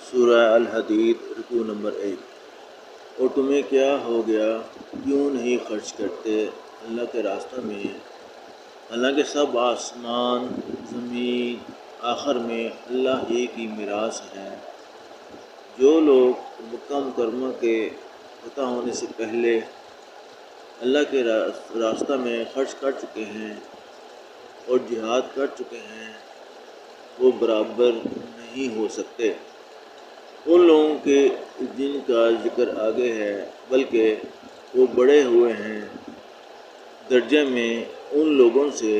سورہ الحدید رکوع نمبر 1۔ اور تمہیں کیا ہو گیا، کیوں نہیں خرچ کرتے اللہ کے راستہ میں، حالانکہ سب آسمان زمین آخر میں اللہ ہی کی میراث ہے۔ جو لوگ مکہ مکرمہ کے فتح ہونے سے پہلے اللہ کے راستہ میں خرچ کر چکے ہیں اور جہاد کر چکے ہیں، وہ برابر نہیں ہو سکتے ان لوگوں کے جن کا ذکر آگے ہے، بلکہ وہ بڑے ہوئے ہیں درجے میں ان لوگوں سے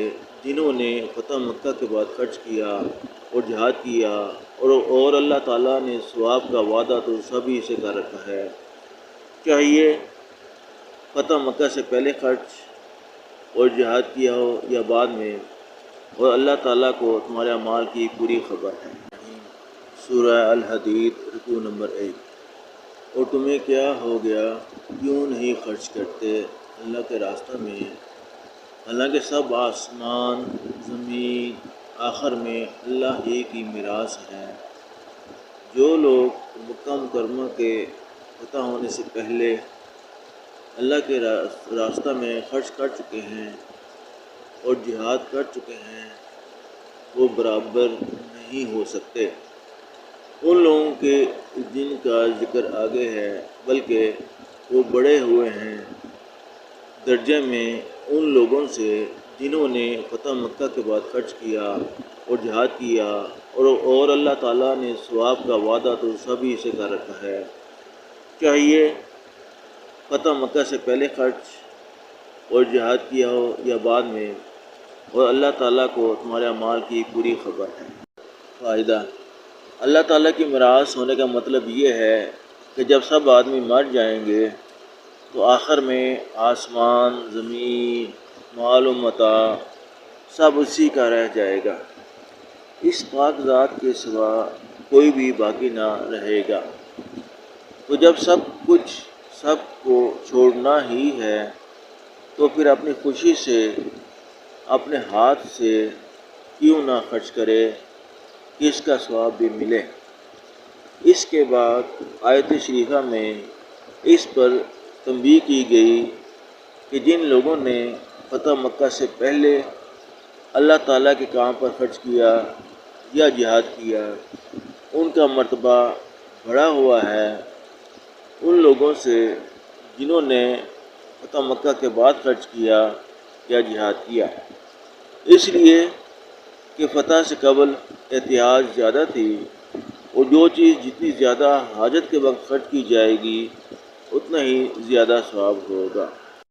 جنہوں نے فتح مکہ کے بعد خرچ کیا اور جہاد کیا، اور اللہ تعالیٰ نے ثواب کا وعدہ تو سبھی سے کر رکھا ہے۔ چاہیے فتح مکہ سے پہلے خرچ اور جہاد کیا ہو یا بعد میں، اور اللہ تعالیٰ کو تمہارے اعمال کی پوری خبر ہے۔ سورہ الحدید رکوع نمبر 1۔ اور تمہیں کیا ہو گیا، کیوں نہیں خرچ کرتے اللہ کے راستہ میں، حالانکہ سب آسمان زمین آخر میں اللہ ہی کی میراث ہے۔ جو لوگ مکہ مکرمہ کے فتح ہونے سے پہلے اللہ کے راستہ میں خرچ کر چکے ہیں اور جہاد کر چکے ہیں، وہ برابر نہیں ہو سکتے ان لوگوں کے جن کا ذکر آگے ہے، بلکہ وہ بڑے ہوئے ہیں درجے میں ان لوگوں سے جنہوں نے فتح مکہ کے بعد خرچ کیا اور جہاد کیا، اور اللہ تعالیٰ نے ثواب کا وعدہ تو سبھی سے کر رکھا ہے۔ چاہیے فتح مکہ سے پہلے خرچ اور جہاد کیا ہو یا بعد میں، اور اللہ تعالیٰ کو تمہارے اعمال کی پوری خبر ہے۔ فائدہ: اللہ تعالیٰ کی میراث ہونے کا مطلب یہ ہے کہ جب سب آدمی مر جائیں گے تو آخر میں آسمان زمین مال و متاع سب اسی کا رہ جائے گا، اس پاک ذات کے سوا کوئی بھی باقی نہ رہے گا۔ تو جب سب کچھ سب کو چھوڑنا ہی ہے تو پھر اپنی خوشی سے اپنے ہاتھ سے کیوں نہ خرچ کرے کہ اس کا ثواب بھی ملے۔ اس کے بعد آیت شریفہ میں اس پر تنبیہ کی گئی کہ جن لوگوں نے فتح مکہ سے پہلے اللہ تعالیٰ کے کام پر خرچ کیا یا جہاد کیا، ان کا مرتبہ بڑھا ہوا ہے ان لوگوں سے جنہوں نے فتح مکہ کے بعد خرچ کیا یا جہاد کیا، اس لیے کہ فتح سے قبل احتیاج زیادہ تھی، اور جو چیز جتنی زیادہ حاجت کے وقت خرچ کی جائے گی اتنا ہی زیادہ ثواب ہوگا۔